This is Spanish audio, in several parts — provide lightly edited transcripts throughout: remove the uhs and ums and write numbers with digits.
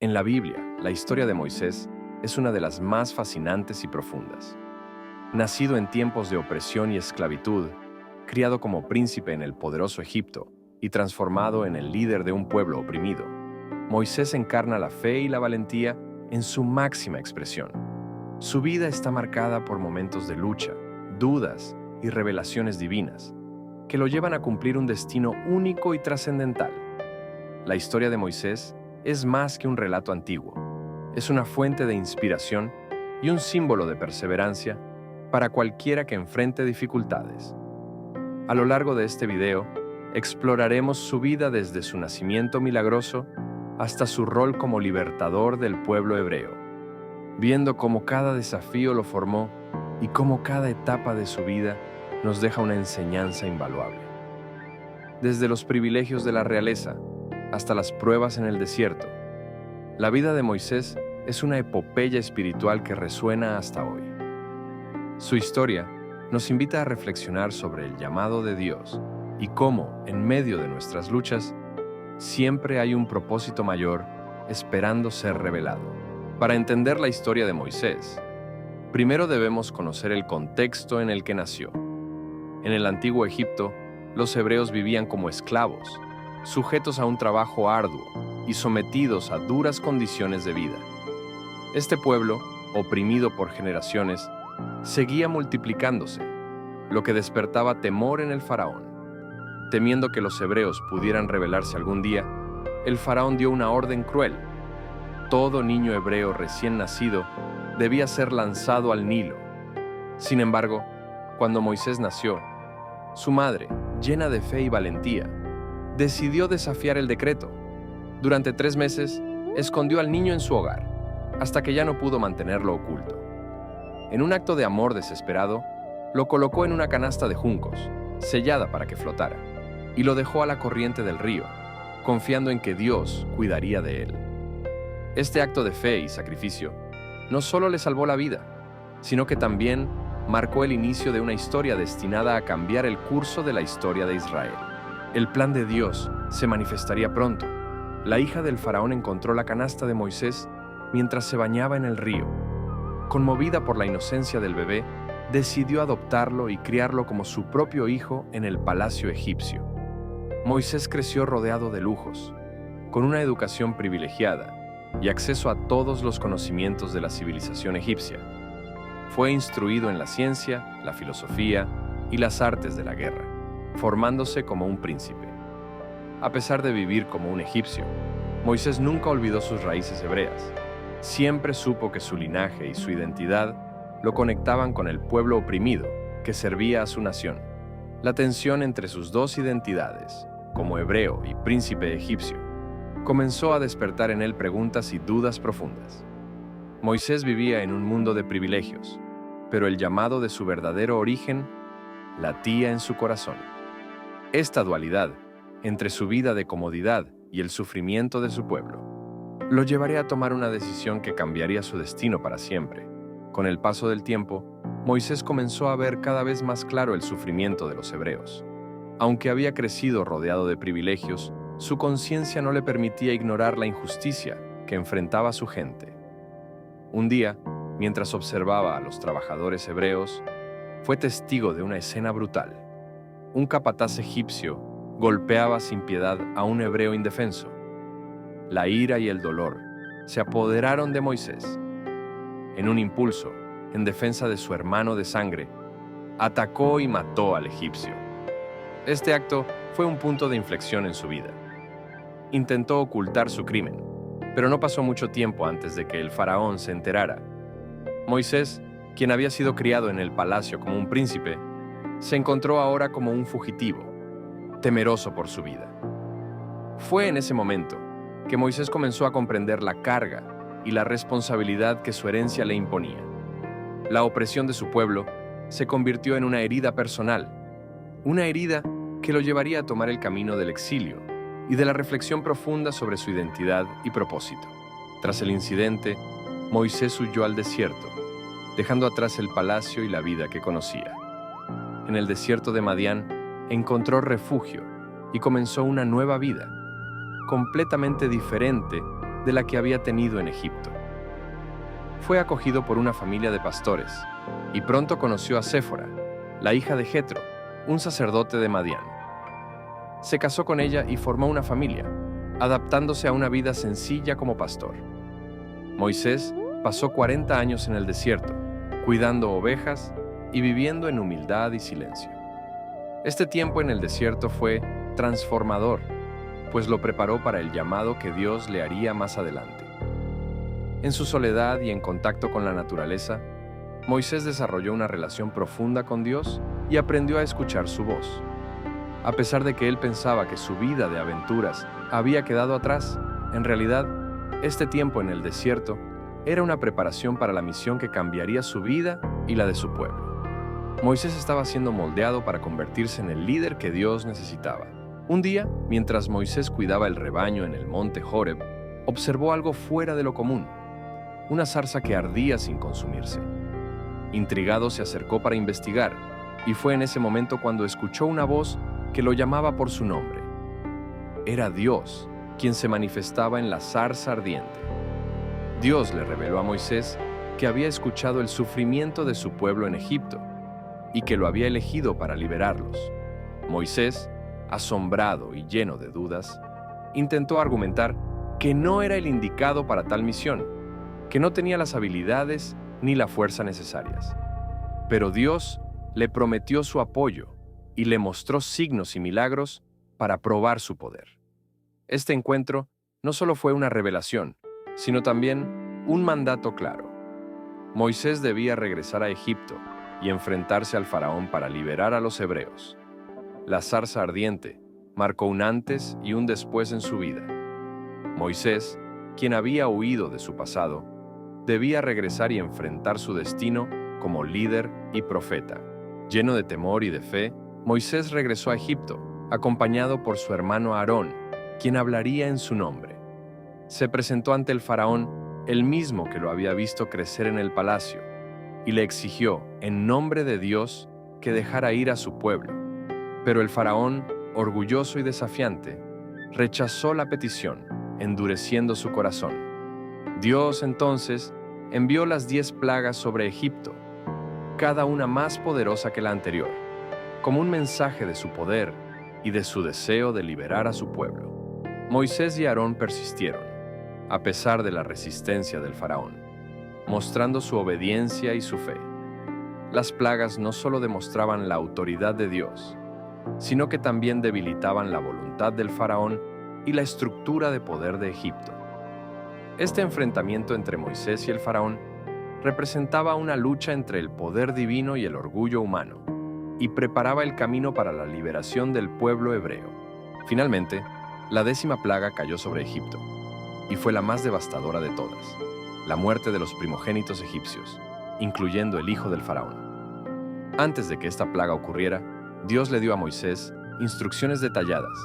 En la Biblia, la historia de Moisés es una de las más fascinantes y profundas. Nacido en tiempos de opresión y esclavitud, criado como príncipe en el poderoso Egipto y transformado en el líder de un pueblo oprimido, Moisés encarna la fe y la valentía en su máxima expresión. Su vida está marcada por momentos de lucha, dudas y revelaciones divinas, que lo llevan a cumplir un destino único y trascendental. La historia de Moisés es más que un relato antiguo. Es una fuente de inspiración y un símbolo de perseverancia para cualquiera que enfrente dificultades. A lo largo de este video, exploraremos su vida desde su nacimiento milagroso hasta su rol como libertador del pueblo hebreo, viendo cómo cada desafío lo formó y cómo cada etapa de su vida nos deja una enseñanza invaluable. Desde los privilegios de la realeza hasta las pruebas en el desierto, la vida de Moisés es una epopeya espiritual que resuena hasta hoy. Su historia nos invita a reflexionar sobre el llamado de Dios y cómo, en medio de nuestras luchas, siempre hay un propósito mayor esperando ser revelado. Para entender la historia de Moisés, primero debemos conocer el contexto en el que nació. En el antiguo Egipto, los hebreos vivían como esclavos, sujetos a un trabajo arduo y sometidos a duras condiciones de vida. Este pueblo, oprimido por generaciones, seguía multiplicándose, lo que despertaba temor en el faraón. Temiendo que los hebreos pudieran rebelarse algún día, el faraón dio una orden cruel. Todo niño hebreo recién nacido debía ser lanzado al Nilo. Sin embargo, cuando Moisés nació, su madre, llena de fe y valentía, decidió desafiar el decreto. Durante 3 meses, escondió al niño en su hogar, hasta que ya no pudo mantenerlo oculto. En un acto de amor desesperado, lo colocó en una canasta de juncos, sellada para que flotara, y lo dejó a la corriente del río, confiando en que Dios cuidaría de él. Este acto de fe y sacrificio no solo le salvó la vida, sino que también marcó el inicio de una historia destinada a cambiar el curso de la historia de Israel. El plan de Dios se manifestaría pronto. La hija del faraón encontró la canasta de Moisés mientras se bañaba en el río. Conmovida por la inocencia del bebé, decidió adoptarlo y criarlo como su propio hijo en el palacio egipcio. Moisés creció rodeado de lujos, con una educación privilegiada y acceso a todos los conocimientos de la civilización egipcia. Fue instruido en la ciencia, la filosofía y las artes de la guerra, formándose como un príncipe. A pesar de vivir como un egipcio, Moisés nunca olvidó sus raíces hebreas. Siempre supo que su linaje y su identidad lo conectaban con el pueblo oprimido que servía a su nación. La tensión entre sus dos identidades, como hebreo y príncipe egipcio, comenzó a despertar en él preguntas y dudas profundas. Moisés vivía en un mundo de privilegios, pero el llamado de su verdadero origen latía en su corazón. Esta dualidad entre su vida de comodidad y el sufrimiento de su pueblo lo llevaría a tomar una decisión que cambiaría su destino para siempre. Con el paso del tiempo, Moisés comenzó a ver cada vez más claro el sufrimiento de los hebreos. Aunque había crecido rodeado de privilegios, su conciencia no le permitía ignorar la injusticia que enfrentaba su gente. Un día, mientras observaba a los trabajadores hebreos, fue testigo de una escena brutal. Un capataz egipcio golpeaba sin piedad a un hebreo indefenso. La ira y el dolor se apoderaron de Moisés. En un impulso, en defensa de su hermano de sangre, atacó y mató al egipcio. Este acto fue un punto de inflexión en su vida. Intentó ocultar su crimen, pero no pasó mucho tiempo antes de que el faraón se enterara. Moisés, quien había sido criado en el palacio como un príncipe, se encontró ahora como un fugitivo, temeroso por su vida. Fue en ese momento que Moisés comenzó a comprender la carga y la responsabilidad que su herencia le imponía. La opresión de su pueblo se convirtió en una herida personal, una herida que lo llevaría a tomar el camino del exilio y de la reflexión profunda sobre su identidad y propósito. Tras el incidente, Moisés huyó al desierto, dejando atrás el palacio y la vida que conocía. En el desierto de Madián encontró refugio y comenzó una nueva vida, completamente diferente de la que había tenido en Egipto. Fue acogido por una familia de pastores y pronto conoció a Séfora, la hija de Jetro, un sacerdote de Madián. Se casó con ella y formó una familia, adaptándose a una vida sencilla como pastor. Moisés pasó 40 años en el desierto, cuidando ovejas y viviendo en humildad y silencio. Este tiempo en el desierto fue transformador, pues lo preparó para el llamado que Dios le haría más adelante. En su soledad y en contacto con la naturaleza, Moisés desarrolló una relación profunda con Dios y aprendió a escuchar su voz. A pesar de que él pensaba que su vida de aventuras había quedado atrás, en realidad, este tiempo en el desierto era una preparación para la misión que cambiaría su vida y la de su pueblo. Moisés estaba siendo moldeado para convertirse en el líder que Dios necesitaba. Un día, mientras Moisés cuidaba el rebaño en el monte Horeb, observó algo fuera de lo común: una zarza que ardía sin consumirse. Intrigado, se acercó para investigar, y fue en ese momento cuando escuchó una voz que lo llamaba por su nombre. Era Dios quien se manifestaba en la zarza ardiente. Dios le reveló a Moisés que había escuchado el sufrimiento de su pueblo en Egipto y que lo había elegido para liberarlos. Moisés, asombrado y lleno de dudas, intentó argumentar que no era el indicado para tal misión, que no tenía las habilidades ni la fuerza necesarias. Pero Dios le prometió su apoyo y le mostró signos y milagros para probar su poder. Este encuentro no solo fue una revelación, sino también un mandato claro. Moisés debía regresar a Egipto y enfrentarse al faraón para liberar a los hebreos. La zarza ardiente marcó un antes y un después en su vida. Moisés, quien había huido de su pasado, debía regresar y enfrentar su destino como líder y profeta. Lleno de temor y de fe, Moisés regresó a Egipto, acompañado por su hermano Aarón, quien hablaría en su nombre. Se presentó ante el faraón, el mismo que lo había visto crecer en el palacio, y le exigió, en nombre de Dios, que dejara ir a su pueblo. Pero el faraón, orgulloso y desafiante, rechazó la petición, endureciendo su corazón. Dios, entonces, envió las 10 plagas sobre Egipto, cada una más poderosa que la anterior, como un mensaje de su poder y de su deseo de liberar a su pueblo. Moisés y Aarón persistieron, a pesar de la resistencia del faraón, mostrando su obediencia y su fe. Las plagas no solo demostraban la autoridad de Dios, sino que también debilitaban la voluntad del faraón y la estructura de poder de Egipto. Este enfrentamiento entre Moisés y el faraón representaba una lucha entre el poder divino y el orgullo humano, y preparaba el camino para la liberación del pueblo hebreo. Finalmente, la 10ª plaga cayó sobre Egipto, y fue la más devastadora de todas: la muerte de los primogénitos egipcios, incluyendo el hijo del faraón. Antes de que esta plaga ocurriera, Dios le dio a Moisés instrucciones detalladas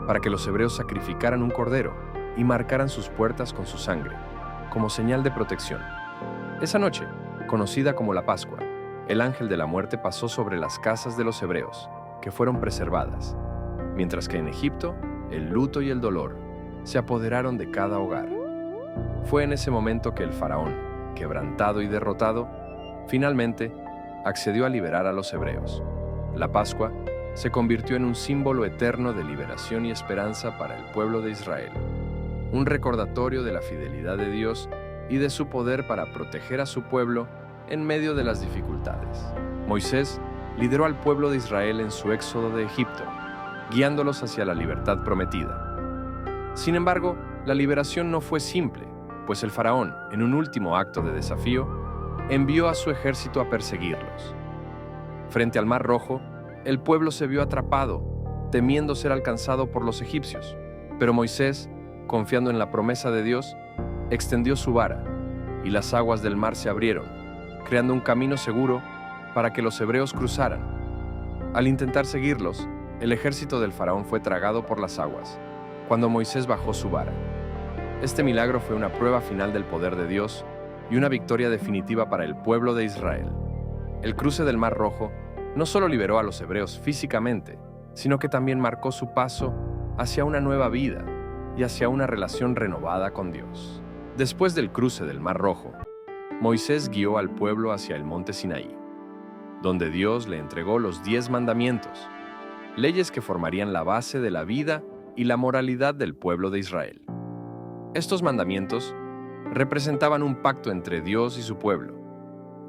para que los hebreos sacrificaran un cordero y marcaran sus puertas con su sangre, como señal de protección. Esa noche, conocida como la Pascua, el ángel de la muerte pasó sobre las casas de los hebreos, que fueron preservadas, mientras que en Egipto, el luto y el dolor se apoderaron de cada hogar. Fue en ese momento que el faraón, quebrantado y derrotado, finalmente accedió a liberar a los hebreos. La Pascua se convirtió en un símbolo eterno de liberación y esperanza para el pueblo de Israel, un recordatorio de la fidelidad de Dios y de su poder para proteger a su pueblo en medio de las dificultades. Moisés lideró al pueblo de Israel en su éxodo de Egipto, guiándolos hacia la libertad prometida. Sin embargo, la liberación no fue simple, pues el faraón, en un último acto de desafío, envió a su ejército a perseguirlos. Frente al Mar Rojo, el pueblo se vio atrapado, temiendo ser alcanzado por los egipcios. Pero Moisés, confiando en la promesa de Dios, extendió su vara, y las aguas del mar se abrieron, creando un camino seguro para que los hebreos cruzaran. Al intentar seguirlos, el ejército del faraón fue tragado por las aguas, cuando Moisés bajó su vara. Este milagro fue una prueba final del poder de Dios y una victoria definitiva para el pueblo de Israel. El cruce del Mar Rojo no solo liberó a los hebreos físicamente, sino que también marcó su paso hacia una nueva vida, y hacia una relación renovada con Dios. Después del cruce del Mar Rojo, Moisés guió al pueblo hacia el monte Sinaí, donde Dios le entregó los 10 mandamientos, leyes que formarían la base de la vida y la moralidad del pueblo de Israel. Estos mandamientos representaban un pacto entre Dios y su pueblo,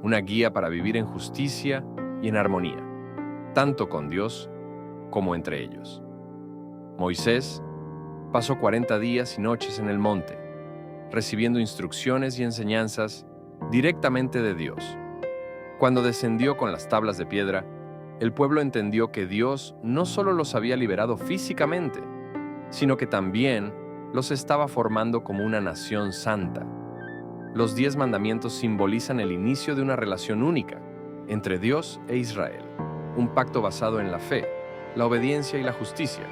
una guía para vivir en justicia y en armonía, tanto con Dios como entre ellos. Moisés pasó 40 días y noches en el monte, recibiendo instrucciones y enseñanzas directamente de Dios. Cuando descendió con las tablas de piedra, el pueblo entendió que Dios no solo los había liberado físicamente, sino que también los estaba formando como una nación santa. Los 10 mandamientos simbolizan el inicio de una relación única entre Dios e Israel, un pacto basado en la fe, la obediencia y la justicia.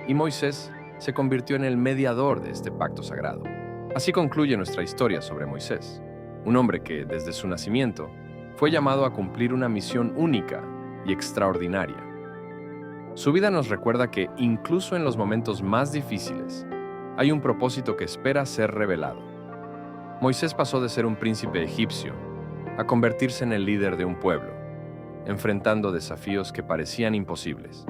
Y Moisés se convirtió en el mediador de este pacto sagrado. Así concluye nuestra historia sobre Moisés, un hombre que, desde su nacimiento, fue llamado a cumplir una misión única y extraordinaria. Su vida nos recuerda que, incluso en los momentos más difíciles, hay un propósito que espera ser revelado. Moisés pasó de ser un príncipe egipcio a convertirse en el líder de un pueblo, enfrentando desafíos que parecían imposibles.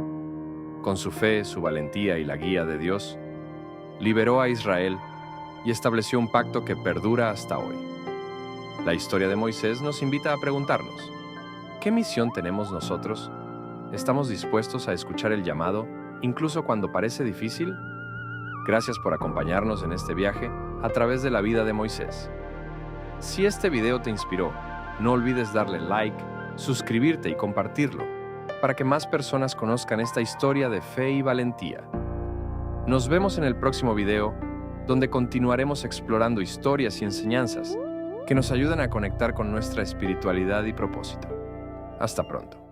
Con su fe, su valentía y la guía de Dios, liberó a Israel y estableció un pacto que perdura hasta hoy. La historia de Moisés nos invita a preguntarnos, ¿qué misión tenemos nosotros? ¿Estamos dispuestos a escuchar el llamado, incluso cuando parece difícil? Gracias por acompañarnos en este viaje a través de la vida de Moisés. Si este video te inspiró, no olvides darle like, suscribirte y compartirlo, para que más personas conozcan esta historia de fe y valentía. Nos vemos en el próximo video, donde continuaremos explorando historias y enseñanzas que nos ayudan a conectar con nuestra espiritualidad y propósito. Hasta pronto.